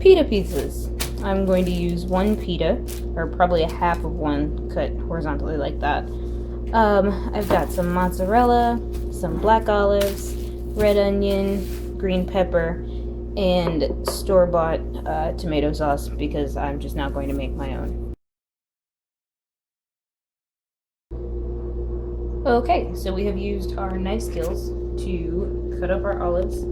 pita pizzas. I'm going to use one pita, or probably a half of one cut horizontally like that. I've got some mozzarella, some black olives, red onion, green pepper, and store-bought tomato sauce because I'm just not going to make my own. Okay, so we have used our knife skills to cut up our olives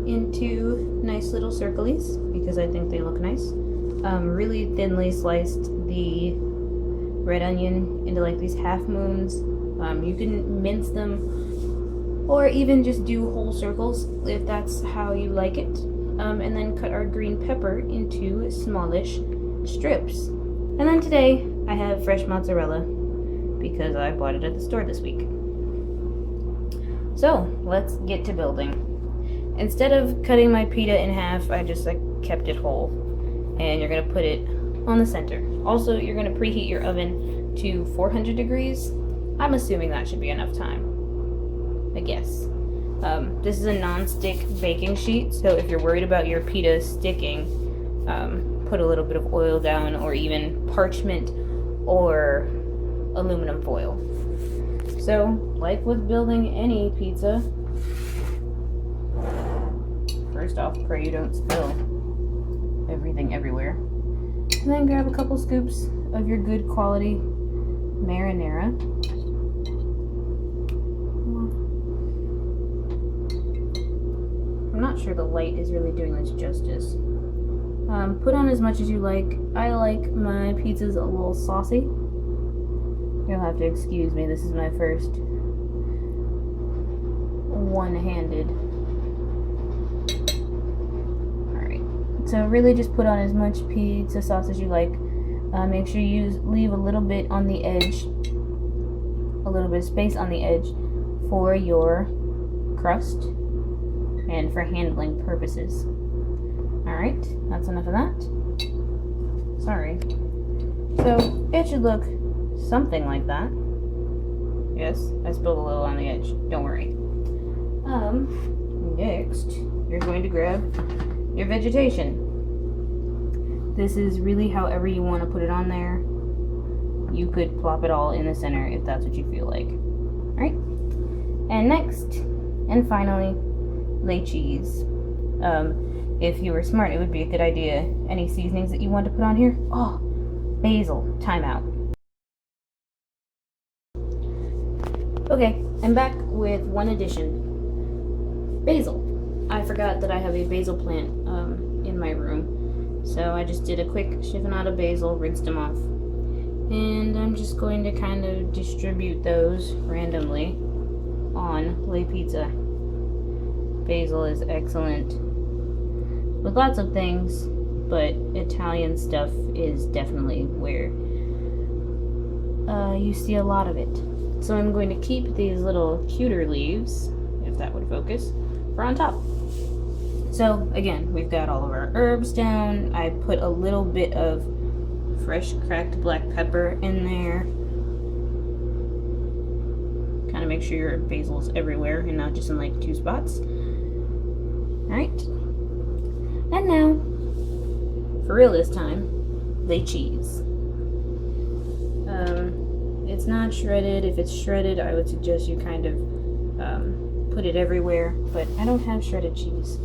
into nice little circles because I think they look nice. Really thinly sliced the red onion into like these half moons. You can mince them or even just do whole circles if that's how you like it. And then cut our green pepper into smallish strips. And then today I have fresh mozzarella because I bought it at the store this week. So let's get to building. Instead of cutting my pita in half, I just kept it whole. And you're gonna put it on the center. Also, you're gonna preheat your oven to 400 degrees. I'm assuming that should be enough time, I guess. This is a non-stick baking sheet, so if you're worried about your pita sticking, put a little bit of oil down or even parchment or aluminum foil. So, like with building any pizza, first off, pray you don't spill everything everywhere. And then grab a couple scoops of your good quality marinara. I'm not sure the light is really doing this justice. Put on as much as you like. I like my pizzas a little saucy. You'll have to excuse me, this is my first one-handed. Alright, so really just put on as much pizza sauce as you like. Make sure you leave a little bit on the edge, a little bit of space on the edge for your crust and for handling purposes. Alright, that's enough of that. Sorry. So, it should look something like that. Yes, I spilled a little on the edge. Don't worry. Next, you're going to grab your vegetation. This is really however you want to put it on there. You could plop it all in the center if that's what you feel like. Alright. And next, and finally, lay cheese. If you were smart, it would be a good idea. Any seasonings that you want to put on here? Oh, basil. Time out. Okay, I'm back with one addition. Basil. I forgot that I have a basil plant in my room. So I just did a quick chiffonata basil, rinsed them off. And I'm just going to kind of distribute those randomly on lay pizza. Basil is excellent with lots of things, but Italian stuff is definitely where you see a lot of it. So I'm going to keep these little cuter leaves, if that would focus, for on top. So again, we've got all of our herbs down. I put a little bit of fresh cracked black pepper in there. Kind of make sure your basil's everywhere and not just in like 2 spots. Alright. And now, for real this time, lay cheese. It's not shredded. If it's shredded, I would suggest you kind of put it everywhere, but I don't have shredded cheese.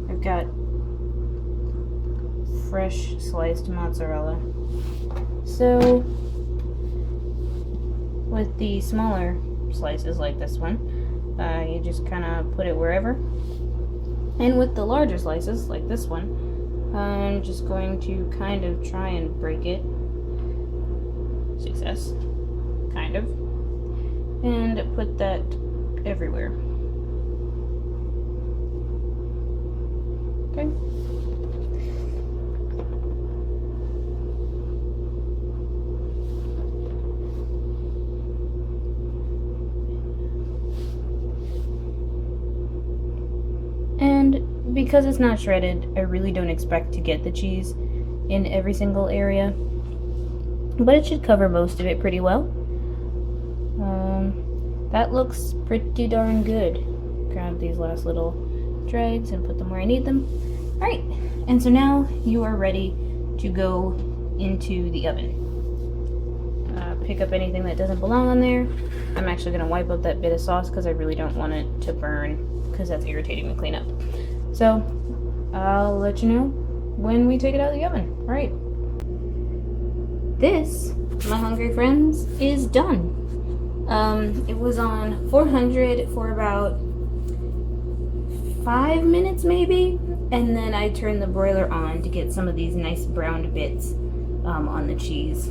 I've got fresh sliced mozzarella. So, with the smaller slices like this one, you just kind of put it wherever. And with the larger slices, like this one, I'm just going to kind of try and break it. Success. Kind of. And put that everywhere. Okay. And because it's not shredded, I really don't expect to get the cheese in every single area, but it should cover most of it pretty well. That looks pretty darn good. Grab these last little dregs and put them where I need them. Alright, and so now you are ready to go into the oven. Pick up anything that doesn't belong on there. I'm actually going to wipe up that bit of sauce because I really don't want it to burn because that's irritating to clean up. So I'll let you know when we take it out of the oven. All right. This, my hungry friends, is done. It was on 400 for about 5 minutes maybe, and then I turned the broiler on to get some of these nice browned bits on the cheese.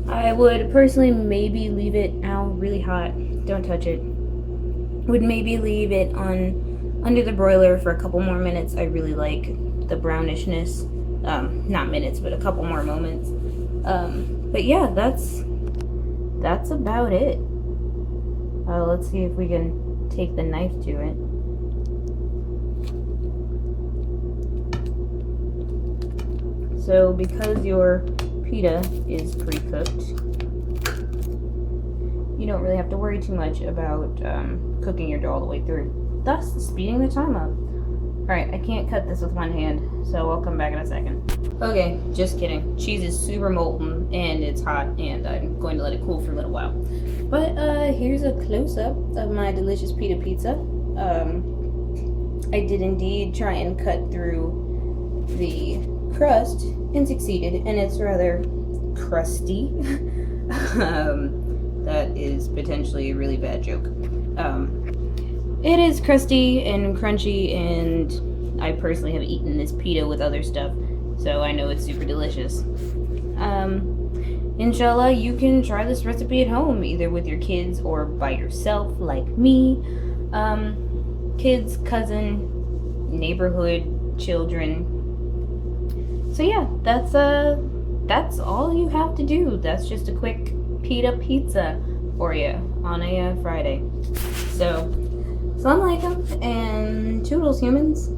I would personally maybe leave it out really hot. Don't touch it. Would maybe leave it on under the broiler for a couple more minutes. I really like the brownishness. Not minutes, but a couple more moments. But yeah, that's about it. Let's see if we can take the knife to it. So because your pita is pre-cooked, you don't really have to worry too much about cooking your dough all the way through, thus speeding the time up. Alright, I can't cut this with one hand, so I'll come back in a second. Okay, just kidding. Cheese is super molten and it's hot, and I'm going to let it cool for a little while. But here's a close-up of my delicious pita pizza. I did indeed try and cut through the crust and succeeded, and it's rather crusty. That is potentially a really bad joke. It is crusty and crunchy, and I personally have eaten this pita with other stuff, so I know it's super delicious. Inshallah, you can try this recipe at home, either with your kids or by yourself, like me. Kids, cousin, neighborhood, children. So yeah, that's all you have to do. That's just a quick pita pizza for you on a Friday. So, Salaam alaikum and toodles, humans.